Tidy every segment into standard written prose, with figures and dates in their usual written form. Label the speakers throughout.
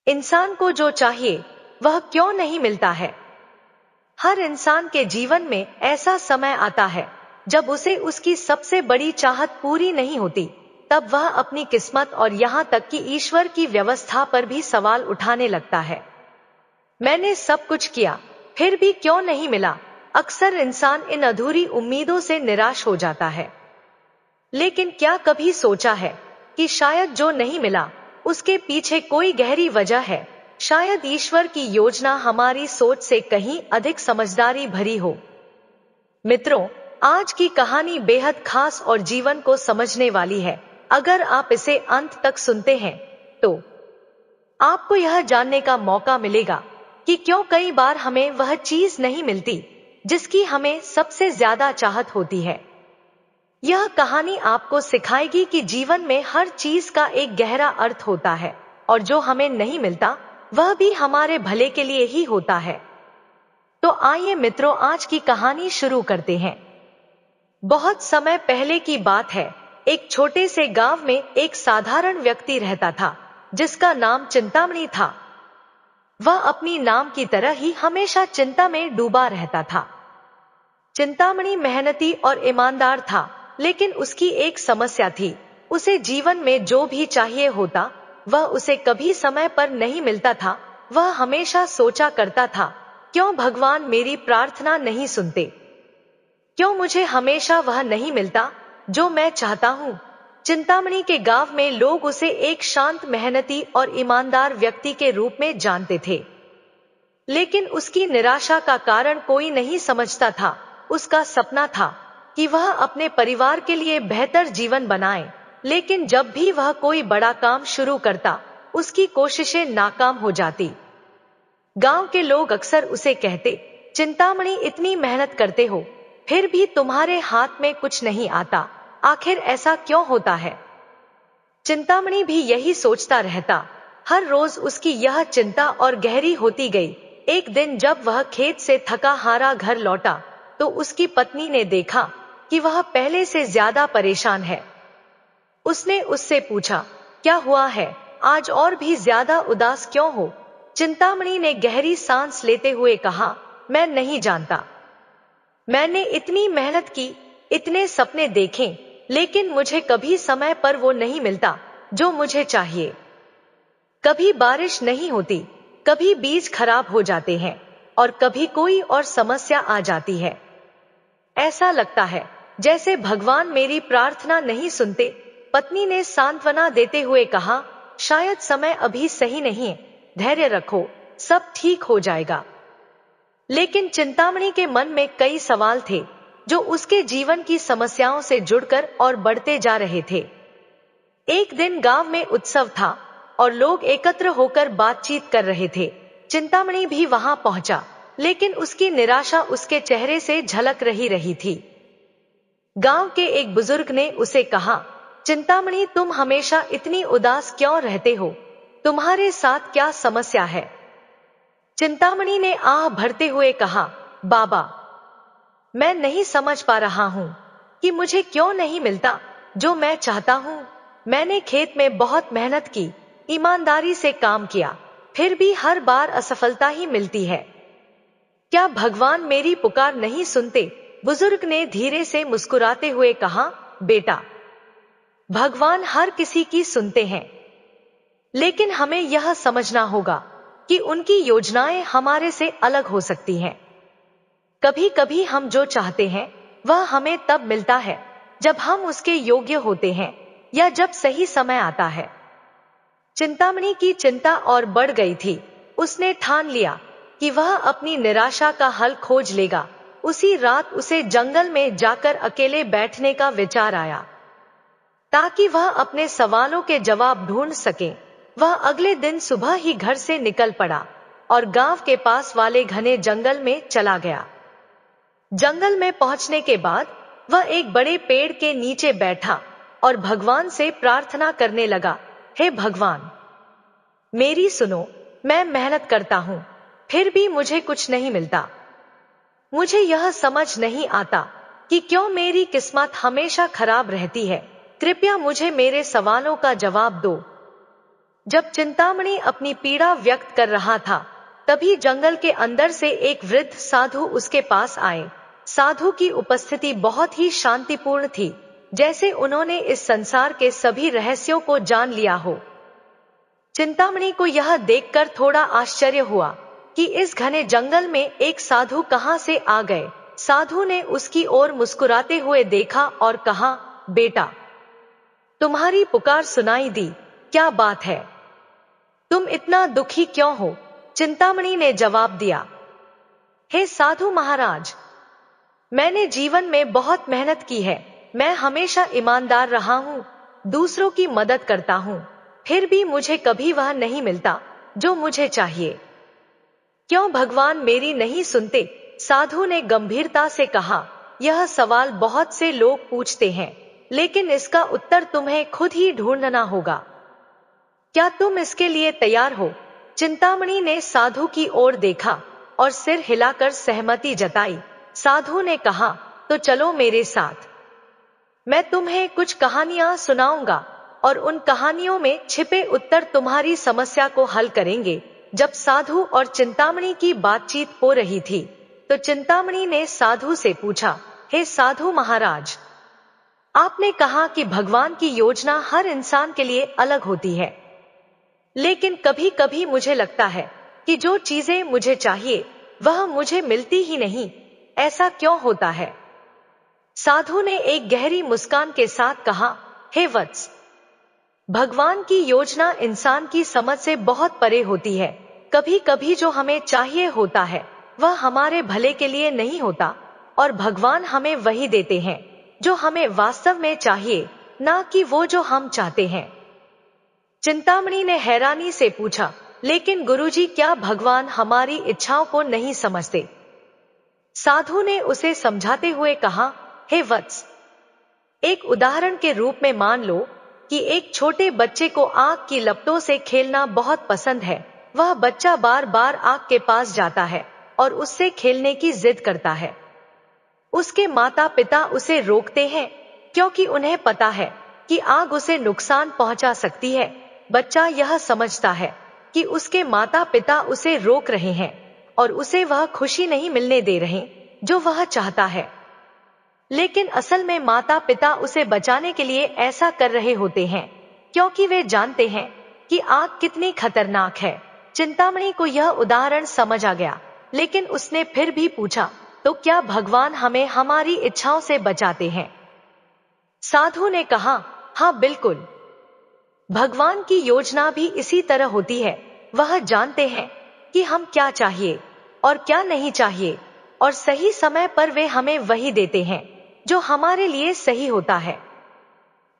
Speaker 1: इंसान को जो चाहिए वह क्यों नहीं मिलता है। हर इंसान के जीवन में ऐसा समय आता है जब उसे उसकी सबसे बड़ी चाहत पूरी नहीं होती। तब वह अपनी किस्मत और यहाँ तक कि ईश्वर की व्यवस्था पर भी सवाल उठाने लगता है। मैंने सब कुछ किया, फिर भी क्यों नहीं मिला। अक्सर इंसान इन अधूरी उम्मीदों से निराश हो जाता है। लेकिन क्या कभी सोचा है कि शायद जो नहीं मिला उसके पीछे कोई गहरी वजह है। शायद ईश्वर की योजना हमारी सोच से कहीं अधिक समझदारी भरी हो। मित्रों, आज की कहानी बेहद खास और जीवन को समझने वाली है। अगर आप इसे अंत तक सुनते हैं तो आपको यह जानने का मौका मिलेगा कि क्यों कई बार हमें वह चीज नहीं मिलती जिसकी हमें सबसे ज्यादा चाहत होती है। यह कहानी आपको सिखाएगी कि जीवन में हर चीज का एक गहरा अर्थ होता है और जो हमें नहीं मिलता वह भी हमारे भले के लिए ही होता है। तो आइए मित्रों, आज की कहानी शुरू करते हैं। बहुत समय पहले की बात है। एक छोटे से गांव में एक साधारण व्यक्ति रहता था जिसका नाम चिंतामणि था। वह अपनी नाम की तरह ही हमेशा चिंता में डूबा रहता था। चिंतामणि मेहनती और ईमानदार था, लेकिन उसकी एक समस्या थी। उसे जीवन में जो भी चाहिए होता वह उसे कभी समय पर नहीं मिलता था। वह हमेशा सोचा करता था, क्यों भगवान मेरी प्रार्थना नहीं सुनते, क्यों मुझे हमेशा वह नहीं मिलता जो मैं चाहता हूँ। चिंतामणि के गांव में लोग उसे एक शांत, मेहनती और ईमानदार व्यक्ति के रूप में जानते थे। लेकिन उसकी निराशा का कारण कोई नहीं समझता था। उसका सपना था कि वह अपने परिवार के लिए बेहतर जीवन बनाए, लेकिन जब भी वह कोई बड़ा काम शुरू करता उसकी कोशिशें नाकाम हो जाती। गांव के लोग अक्सर उसे कहते, चिंतामणि इतनी मेहनत करते हो फिर भी तुम्हारे हाथ में कुछ नहीं आता, आखिर ऐसा क्यों होता है। चिंतामणि भी यही सोचता रहता। हर रोज उसकी यह चिंता और गहरी होती गई। एक दिन जब वह खेत से थका हारा घर लौटा तो उसकी पत्नी ने देखा कि वह पहले से ज्यादा परेशान है। उसने उससे पूछा, क्या हुआ है, आज और भी ज्यादा उदास क्यों हो। चिंतामणि ने गहरी सांस लेते हुए कहा, मैं नहीं जानता। मैंने इतनी मेहनत की, इतने सपने देखे, लेकिन मुझे कभी समय पर वो नहीं मिलता जो मुझे चाहिए। कभी बारिश नहीं होती, कभी बीज खराब हो जाते हैं और कभी कोई और समस्या आ जाती है। ऐसा लगता है जैसे भगवान मेरी प्रार्थना नहीं सुनते। पत्नी ने सांत्वना देते हुए कहा, शायद समय अभी सही नहीं है, धैर्य रखो, सब ठीक हो जाएगा। लेकिन चिंतामणि के मन में कई सवाल थे जो उसके जीवन की समस्याओं से जुड़कर और बढ़ते जा रहे थे। एक दिन गांव में उत्सव था और लोग एकत्र होकर बातचीत कर रहे थे। चिंतामणि भी वहां पहुंचा, लेकिन उसकी निराशा उसके चेहरे से झलक रही थी। गांव के एक बुजुर्ग ने उसे कहा, चिंतामणि तुम हमेशा इतनी उदास क्यों रहते हो, तुम्हारे साथ क्या समस्या है। चिंतामणि ने आह भरते हुए कहा, बाबा, मैं नहीं समझ पा रहा हूं कि मुझे क्यों नहीं मिलता जो मैं चाहता हूं। मैंने खेत में बहुत मेहनत की, ईमानदारी से काम किया, फिर भी हर बार असफलता ही मिलती है। क्या भगवान मेरी पुकार नहीं सुनते। बुजुर्ग ने धीरे से मुस्कुराते हुए कहा, बेटा, भगवान हर किसी की सुनते हैं, लेकिन हमें यह समझना होगा कि उनकी योजनाएं हमारे से अलग हो सकती हैं। कभी कभी हम जो चाहते हैं वह हमें तब मिलता है जब हम उसके योग्य होते हैं या जब सही समय आता है। चिंतामणि की चिंता और बढ़ गई थी। उसने ठान लिया कि वह अपनी निराशा का हल खोज लेगा। उसी रात उसे जंगल में जाकर अकेले बैठने का विचार आया ताकि वह अपने सवालों के जवाब ढूंढ सके। वह अगले दिन सुबह ही घर से निकल पड़ा और गांव के पास वाले घने जंगल में चला गया। जंगल में पहुंचने के बाद वह एक बड़े पेड़ के नीचे बैठा और भगवान से प्रार्थना करने लगा, हे भगवान, मेरी सुनो, मैं मेहनत करता हूं फिर भी मुझे कुछ नहीं मिलता। मुझे यह समझ नहीं आता कि क्यों मेरी किस्मत हमेशा खराब रहती है। कृपया मुझे मेरे सवालों का जवाब दो। जब चिंतामणि अपनी पीड़ा व्यक्त कर रहा था, तभी जंगल के अंदर से एक वृद्ध साधु उसके पास आए। साधु की उपस्थिति बहुत ही शांतिपूर्ण थी, जैसे उन्होंने इस संसार के सभी रहस्यों को जान लिया हो। चिंतामणि को यह देखकर थोड़ा आश्चर्य हुआ कि इस घने जंगल में एक साधु कहां से आ गए। साधु ने उसकी ओर मुस्कुराते हुए देखा और कहा, बेटा, तुम्हारी पुकार सुनाई दी, क्या बात है? तुम इतना दुखी क्यों हो? चिंतामणि ने जवाब दिया, हे साधु महाराज, मैंने जीवन में बहुत मेहनत की है। मैं हमेशा ईमानदार रहा हूँ, दूसरों की मदद करता हूँ, फिर भी मुझे कभी वह नहीं मिलता जो मुझे चाहिए। क्यों भगवान मेरी नहीं सुनते? साधु ने गंभीरता से कहा, यह सवाल बहुत से लोग पूछते हैं, लेकिन इसका उत्तर तुम्हें खुद ही ढूंढना होगा। क्या तुम इसके लिए तैयार हो? चिंतामणि ने साधु की ओर देखा और सिर हिलाकर सहमति जताई। साधु ने कहा, तो चलो मेरे साथ, मैं तुम्हें कुछ कहानियां सुनाऊंगा और उन कहानियों में छिपे उत्तर तुम्हारी समस्या को हल करेंगे। जब साधु और चिंतामणि की बातचीत हो रही थी, तो चिंतामणि ने साधु से पूछा, हे साधु महाराज, आपने कहा कि भगवान की योजना हर इंसान के लिए अलग होती है, लेकिन कभी कभी मुझे लगता है कि जो चीजें मुझे चाहिए वह मुझे मिलती ही नहीं। ऐसा क्यों होता है? साधु ने एक गहरी मुस्कान के साथ कहा, हे वत्स, भगवान की योजना इंसान की समझ से बहुत परे होती है। कभी कभी जो हमें चाहिए होता है वह हमारे भले के लिए नहीं होता, और भगवान हमें वही देते हैं जो हमें वास्तव में चाहिए, ना कि वो जो हम चाहते हैं। चिंतामणि ने हैरानी से पूछा, लेकिन गुरुजी, क्या भगवान हमारी इच्छाओं को नहीं समझते? साधु ने उसे समझाते हुए कहा, हे वत्स, एक उदाहरण के रूप में मान लो कि एक छोटे बच्चे को आग की लपटों से खेलना बहुत पसंद है। वह बच्चा बार बार आग के पास जाता है और उससे खेलने की जिद करता है। उसके माता पिता उसे रोकते हैं, क्योंकि उन्हें पता है कि आग उसे नुकसान पहुंचा सकती है। बच्चा यह समझता है कि उसके माता पिता उसे रोक रहे हैं और उसे वह खुशी नहीं मिलने दे रहे जो वह चाहता है, लेकिन असल में माता पिता उसे बचाने के लिए ऐसा कर रहे होते हैं, क्योंकि वे जानते हैं कि आग कितनी खतरनाक है। चिंतामणि को यह उदाहरण समझ आ गया, लेकिन उसने फिर भी पूछा, तो क्या भगवान हमें हमारी इच्छाओं से बचाते हैं? साधु ने कहा, हाँ बिल्कुल, भगवान की योजना भी इसी तरह होती है। वह जानते हैं कि हम क्या चाहिए और क्या नहीं चाहिए, और सही समय पर वे हमें वही देते हैं जो हमारे लिए सही होता है।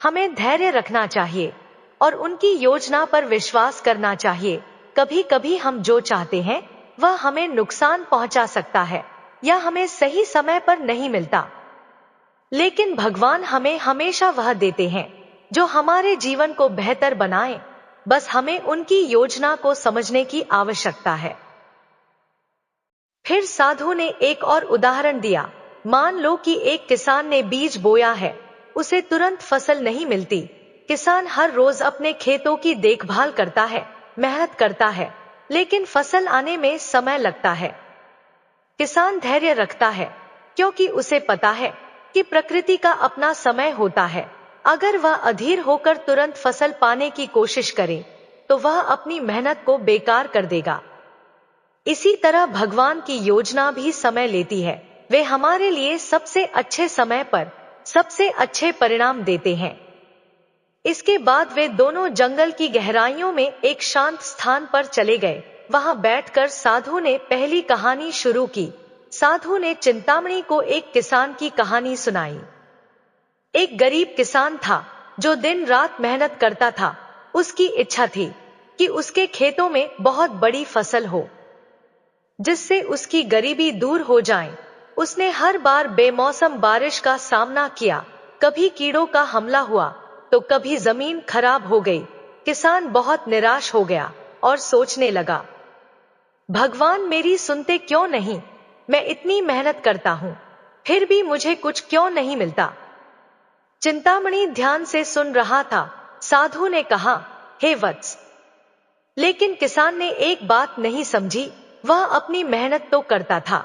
Speaker 1: हमें धैर्य रखना चाहिए और उनकी योजना पर विश्वास करना चाहिए। कभी कभी हम जो चाहते हैं वह हमें नुकसान पहुंचा सकता है या हमें सही समय पर नहीं मिलता, लेकिन भगवान हमें हमेशा वह देते हैं जो हमारे जीवन को बेहतर बनाए। बस हमें उनकी योजना को समझने की आवश्यकता है। फिर साधु ने एक और उदाहरण दिया। मान लो कि एक किसान ने बीज बोया है, उसे तुरंत फसल नहीं मिलती। किसान हर रोज अपने खेतों की देखभाल करता है, मेहनत करता है, लेकिन फसल आने में समय लगता है। किसान धैर्य रखता है, क्योंकि उसे पता है कि प्रकृति का अपना समय होता है। अगर वह अधीर होकर तुरंत फसल पाने की कोशिश करे, तो वह अपनी मेहनत को बेकार कर देगा। इसी तरह भगवान की योजना भी समय लेती है। वे हमारे लिए सबसे अच्छे समय पर सबसे अच्छे परिणाम देते हैं। इसके बाद वे दोनों जंगल की गहराइयों में एक शांत स्थान पर चले गए। वहां बैठकर साधु ने पहली कहानी शुरू की। साधु ने चिंतामणि को एक किसान की कहानी सुनाई। एक गरीब किसान था जो दिन रात मेहनत करता था। उसकी इच्छा थी कि उसके खेतों में बहुत बड़ी फसल हो, जिससे उसकी गरीबी दूर हो जाए। उसने हर बार बेमौसम बारिश का सामना किया। कभी कीड़ों का हमला हुआ तो कभी जमीन खराब हो गई। किसान बहुत निराश हो गया और सोचने लगा, भगवान मेरी सुनते क्यों नहीं? मैं इतनी मेहनत करता हूं, फिर भी मुझे कुछ क्यों नहीं मिलता? चिंतामणि ध्यान से सुन रहा था। साधु ने कहा, हे वत्स, लेकिन किसान ने एक बात नहीं समझी, वह अपनी मेहनत तो करता था,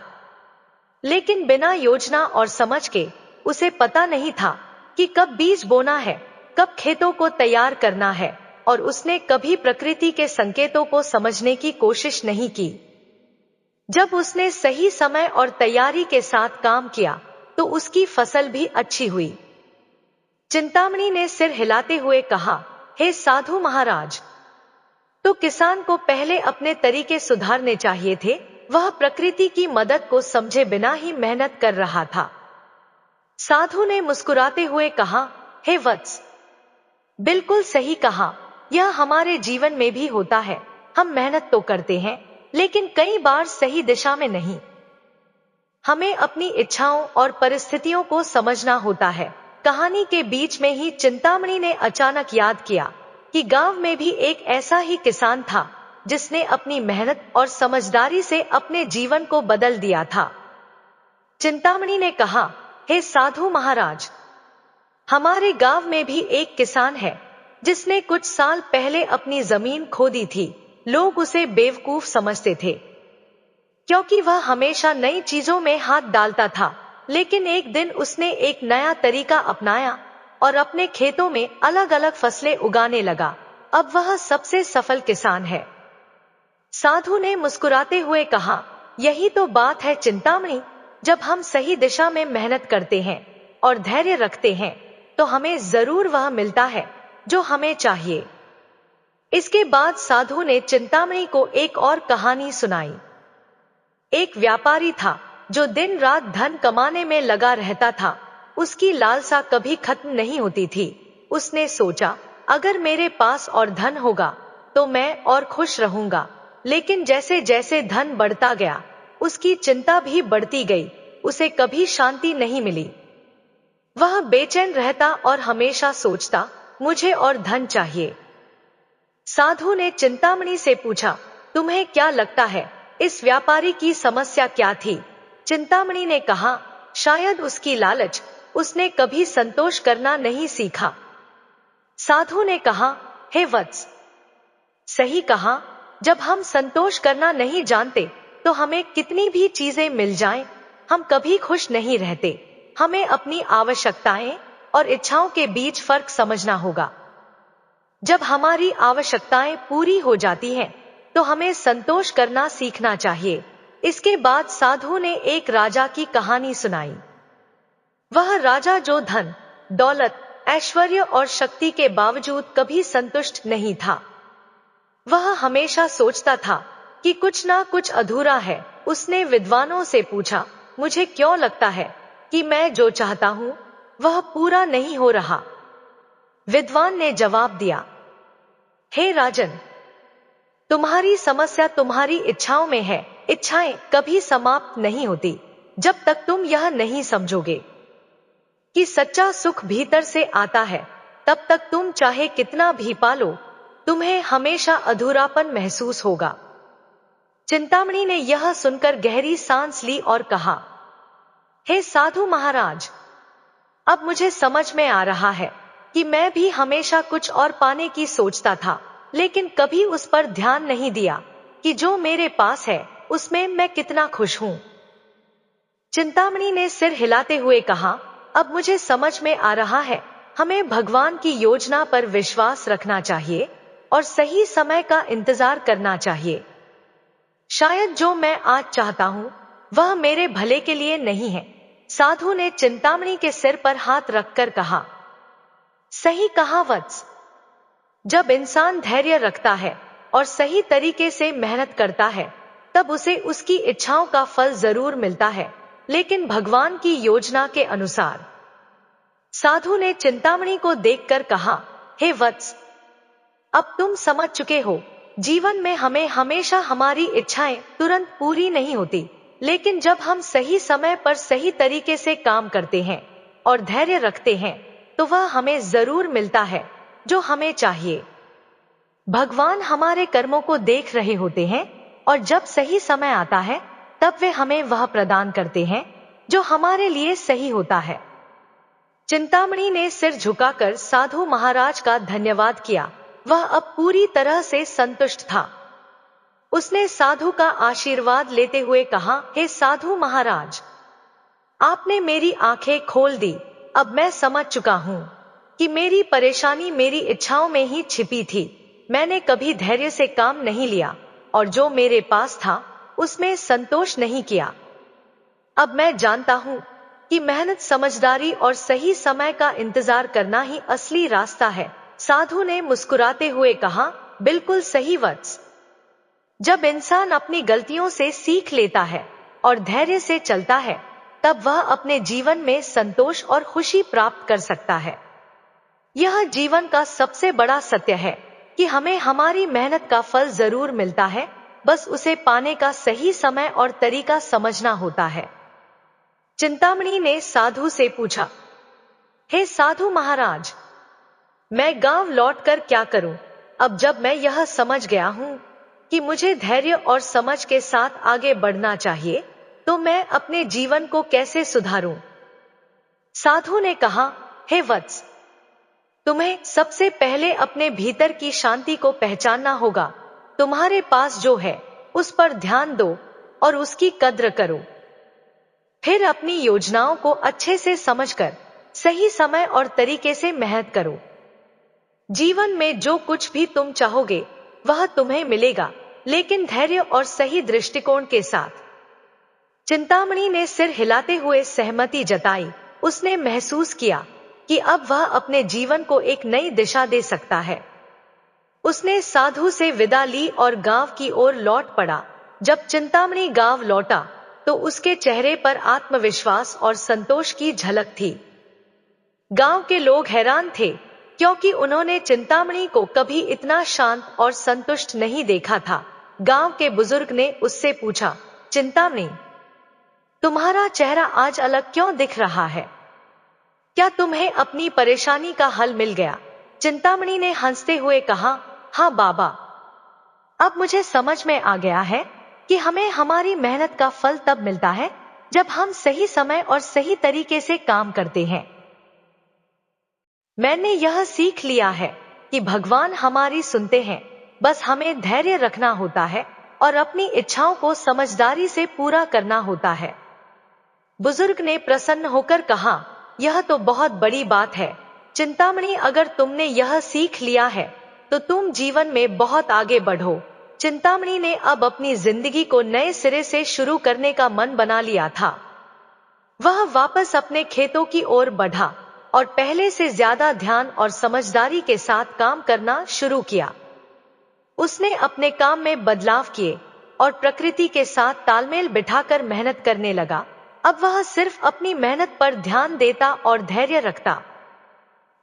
Speaker 1: लेकिन बिना योजना और समझ के। उसे पता नहीं था कि कब बीज बोना है, कब खेतों को तैयार करना है, और उसने कभी प्रकृति के संकेतों को समझने की कोशिश नहीं की। जब उसने सही समय और तैयारी के साथ काम किया तो उसकी फसल भी अच्छी हुई। चिंतामणि ने सिर हिलाते हुए कहा, हे साधु महाराज, तो किसान को पहले अपने तरीके सुधारने चाहिए थे। वह प्रकृति की मदद को समझे बिना ही मेहनत कर रहा था। साधु ने मुस्कुराते हुए कहा, हे वत्स, बिल्कुल सही कहा। यह हमारे जीवन में भी होता है। हम मेहनत तो करते हैं, लेकिन कई बार सही दिशा में नहीं। हमें अपनी इच्छाओं और परिस्थितियों को समझना होता है। कहानी के बीच में ही चिंतामणि ने अचानक याद किया कि गांव में भी एक ऐसा ही किसान था जिसने अपनी मेहनत और समझदारी से अपने जीवन को बदल दिया था। चिंतामणि ने कहा, हे साधु महाराज, हमारे गांव में भी एक किसान है जिसने कुछ साल पहले अपनी जमीन खो दी थी। लोग उसे बेवकूफ समझते थे क्योंकि वह हमेशा नई चीजों में हाथ डालता था, लेकिन एक दिन उसने एक नया तरीका अपनाया और अपने खेतों में अलग अलग फसलें उगाने लगा। अब वह सबसे सफल किसान है। साधु ने मुस्कुराते हुए कहा, यही तो बात है चिंतामणि। जब हम सही दिशा में मेहनत करते हैं और धैर्य रखते हैं तो हमें जरूर वह मिलता है जो हमें चाहिए। इसके बाद साधु ने चिंतामणि को एक और कहानी सुनाई। एक व्यापारी था जो दिन रात धन कमाने में लगा रहता था। उसकी लालसा कभी खत्म नहीं होती थी। उसने सोचा, अगर मेरे पास और धन होगा तो मैं और खुश रहूंगा। लेकिन जैसे जैसे धन बढ़ता गया, उसकी चिंता भी बढ़ती गई। उसे कभी शांति नहीं मिली। वह बेचैन रहता और हमेशा सोचता, मुझे और धन चाहिए। साधु ने चिंतामणि से पूछा, तुम्हें क्या लगता है इस व्यापारी की समस्या क्या थी? चिंतामणि ने कहा, शायद उसकी लालच। उसने कभी संतोष करना नहीं सीखा। साधु ने कहा, हे वत्स, सही कहा। जब हम संतोष करना नहीं जानते तो हमें कितनी भी चीजें मिल जाएं, हम कभी खुश नहीं रहते। हमें अपनी आवश्यकताएं और इच्छाओं के बीच फर्क समझना होगा। जब हमारी आवश्यकताएं पूरी हो जाती हैं तो हमें संतोष करना सीखना चाहिए। इसके बाद साधु ने एक राजा की कहानी सुनाई। वह राजा जो धन, दौलत, ऐश्वर्य और शक्ति के बावजूद कभी संतुष्ट नहीं था। वह हमेशा सोचता था कि कुछ ना कुछ अधूरा है। उसने विद्वानों से पूछा, मुझे क्यों लगता है कि मैं जो चाहता हूं वह पूरा नहीं हो रहा? विद्वान ने जवाब दिया, हे राजन, तुम्हारी समस्या तुम्हारी इच्छाओं में है। इच्छाएं कभी समाप्त नहीं होती जब तक तुम यह नहीं समझोगे कि सच्चा सुख भीतर से आता है। तब तक तुम चाहे कितना भी पालो, तुम्हें हमेशा अधूरापन महसूस होगा। चिंतामणि ने यह सुनकर गहरी सांस ली और कहा, हे साधु महाराज, अब मुझे समझ में आ रहा है कि मैं भी हमेशा कुछ और पाने की सोचता था, लेकिन कभी उस पर ध्यान नहीं दिया कि जो मेरे पास है उसमें मैं कितना खुश हूं। चिंतामणि ने सिर हिलाते हुए कहा, अब मुझे समझ में आ रहा है, हमें भगवान की योजना पर विश्वास रखना चाहिए और सही समय का इंतजार करना चाहिए। शायद जो मैं आज चाहता हूं वह मेरे भले के लिए नहीं है। साधु ने चिंतामणि के सिर पर हाथ रखकर कहा, सही कहा वत्स। जब इंसान धैर्य रखता है और सही तरीके से मेहनत करता है तब उसे उसकी इच्छाओं का फल जरूर मिलता है, लेकिन भगवान की योजना के अनुसार। साधु ने चिंतामणि को देखकर कहा, हे वत्स, अब तुम समझ चुके हो, जीवन में हमें हमेशा हमारी इच्छाएं तुरंत पूरी नहीं होती, लेकिन जब हम सही समय पर सही तरीके से काम करते हैं और धैर्य रखते हैं तो वह हमें जरूर मिलता है जो हमें चाहिए। भगवान हमारे कर्मों को देख रहे होते हैं और जब सही समय आता है तब वे हमें वह प्रदान करते हैं जो हमारे लिए सही होता है। चिंतामणि ने सिर झुकाकर साधु महाराज का धन्यवाद किया वह अब पूरी तरह से संतुष्ट था। उसने साधु का आशीर्वाद लेते हुए कहा, हे साधु महाराज, आपने मेरी आंखें खोल दी। अब मैं समझ चुका हूं कि मेरी परेशानी मेरी इच्छाओं में ही छिपी थी। मैंने कभी धैर्य से काम नहीं लिया और जो मेरे पास था उसमें संतोष नहीं किया। अब मैं जानता हूं कि मेहनत, समझदारी और सही समय का इंतजार करना ही असली रास्ता है। साधु ने मुस्कुराते हुए कहा, बिल्कुल सही वत्स। जब इंसान अपनी गलतियों से सीख लेता है और धैर्य से चलता है, तब वह अपने जीवन में संतोष और खुशी प्राप्त कर सकता है। यह जीवन का सबसे बड़ा सत्य है कि हमें हमारी मेहनत का फल जरूर मिलता है, बस उसे पाने का सही समय और तरीका समझना होता है। चिंतामणि ने साधु से पूछा, हे साधु महाराज, मैं गांव लौटकर क्या करूं? अब जब मैं यह समझ गया हूं कि मुझे धैर्य और समझ के साथ आगे बढ़ना चाहिए, तो मैं अपने जीवन को कैसे सुधारूं? साधु ने कहा, हे वत्स, तुम्हें सबसे पहले अपने भीतर की शांति को पहचानना होगा। तुम्हारे पास जो है उस पर ध्यान दो और उसकी कद्र करो। फिर अपनी योजनाओं को अच्छे से समझकर सही समय और तरीके से मेहनत करो। जीवन में जो कुछ भी तुम चाहोगे वह तुम्हें मिलेगा, लेकिन धैर्य और सही दृष्टिकोण के साथ। चिंतामणि ने सिर हिलाते हुए सहमति जताई। उसने महसूस किया कि अब वह अपने जीवन को एक नई दिशा दे सकता है। उसने साधु से विदा ली और गांव की ओर लौट पड़ा। जब चिंतामणि गांव लौटा तो उसके चेहरे पर आत्मविश्वास और संतोष की झलक थी। गांव के लोग हैरान थे क्योंकि उन्होंने चिंतामणि को कभी इतना शांत और संतुष्ट नहीं देखा था। गांव के बुजुर्ग ने उससे पूछा, चिंतामणि, तुम्हारा चेहरा आज अलग क्यों दिख रहा है? क्या तुम्हें अपनी परेशानी का हल मिल गया? चिंतामणि ने हंसते हुए कहा, हाँ बाबा, अब मुझे समझ में आ गया है कि हमें हमारी मेहनत का फल तब मिलता है जब हम सही समय और सही तरीके से काम करते हैं। मैंने यह सीख लिया है कि भगवान हमारी सुनते हैं, बस हमें धैर्य रखना होता है और अपनी इच्छाओं को समझदारी से पूरा करना होता है। बुजुर्ग ने प्रसन्न होकर कहा, यह तो बहुत बड़ी बात है चिंतामणि, अगर तुमने यह सीख लिया है तो तुम जीवन में बहुत आगे बढ़ो। चिंतामणि ने अब अपनी जिंदगी को नए सिरे से शुरू करने का मन बना लिया था। वह वापस अपने खेतों की ओर बढ़ा और पहले से ज्यादा ध्यान और समझदारी के साथ काम करना शुरू किया। उसने अपने काम में बदलाव किए और प्रकृति के साथ तालमेल बिठाकर मेहनत करने लगा। अब वह सिर्फ अपनी मेहनत पर ध्यान देता और धैर्य रखता।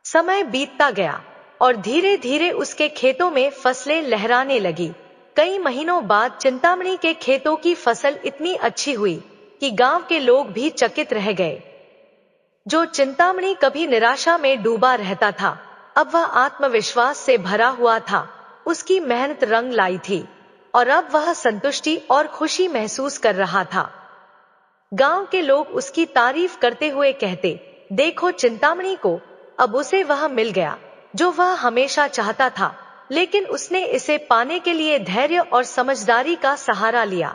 Speaker 1: समय बीतता गया और धीरे धीरे उसके खेतों में फसलें लहराने लगी। कई महीनों बाद चिंतामणि के खेतों की फसल इतनी अच्छी हुई कि गांव के लोग भी चकित रह गए। जो चिंतामणि कभी निराशा में डूबा रहता था, अब वह आत्मविश्वास से भरा हुआ था। उसकी मेहनत रंग लाई थी और अब वह संतुष्टि और खुशी महसूस कर रहा था। गांव के लोग उसकी तारीफ करते हुए कहते, देखो चिंतामणि को, अब उसे वह मिल गया जो वह हमेशा चाहता था, लेकिन उसने इसे पाने के लिए धैर्य और समझदारी का सहारा लिया।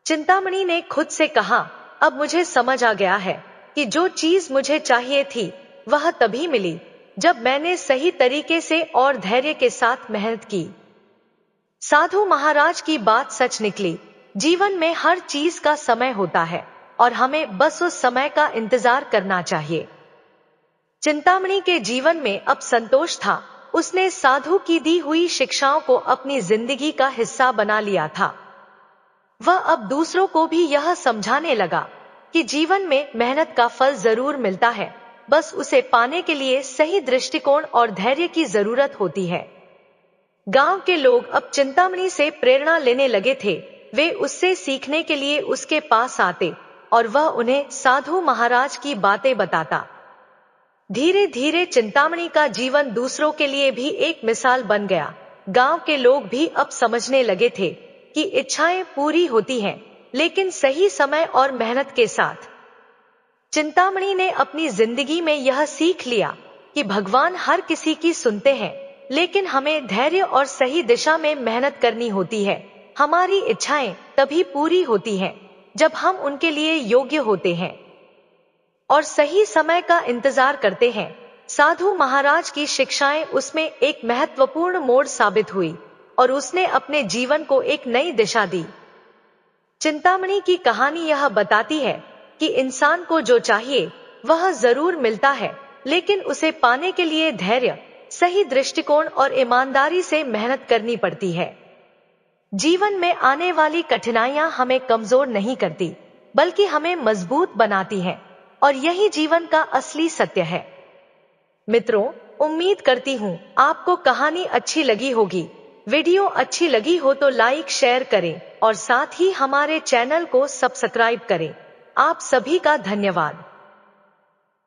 Speaker 1: चिंतामणि ने खुद से कहा, अब मुझे समझ आ गया है कि जो चीज मुझे चाहिए थी वह तभी मिली जब मैंने सही तरीके से और धैर्य के साथ मेहनत की। साधु महाराज की बात सच निकली। जीवन में हर चीज का समय होता है और हमें बस उस समय का इंतजार करना चाहिए। चिंतामणि के जीवन में अब संतोष था। उसने साधु की दी हुई शिक्षाओं को अपनी जिंदगी का हिस्सा बना लिया था। वह अब दूसरों को भी यह समझाने लगा कि जीवन में मेहनत का फल जरूर मिलता है, बस उसे पाने के लिए सही दृष्टिकोण और धैर्य की जरूरत होती है। गांव के लोग अब चिंतामणि से प्रेरणा लेने लगे थे। वे उससे सीखने के लिए उसके पास आते और वह उन्हें साधु महाराज की बातें बताता। धीरे धीरे चिंतामणि का जीवन दूसरों के लिए भी एक मिसाल बन गया। गांव के लोग भी अब समझने लगे थे कि इच्छाएं पूरी होती हैं, लेकिन सही समय और मेहनत के साथ। चिंतामणि ने अपनी जिंदगी में यह सीख लिया कि भगवान हर किसी की सुनते हैं, लेकिन हमें धैर्य और सही दिशा में मेहनत करनी होती है। हमारी इच्छाएं तभी पूरी होती हैं जब हम उनके लिए योग्य होते हैं और सही समय का इंतजार करते हैं। साधु महाराज की शिक्षाएं उसमें एक महत्वपूर्ण मोड़ साबित हुई और उसने अपने जीवन को एक नई दिशा दी। चिंतामणि की कहानी यह बताती है कि इंसान को जो चाहिए वह जरूर मिलता है, लेकिन उसे पाने के लिए धैर्य, सही दृष्टिकोण और ईमानदारी से मेहनत करनी पड़ती है। जीवन में आने वाली कठिनाइयां हमें कमजोर नहीं करती, बल्कि हमें मजबूत बनाती हैं, और यही जीवन का असली सत्य है। मित्रों, उम्मीद करती हूँ आपको कहानी अच्छी लगी होगी। वीडियो अच्छी लगी हो तो लाइक शेयर करें और साथ ही हमारे चैनल को सब्सक्राइब करें। आप सभी का धन्यवाद।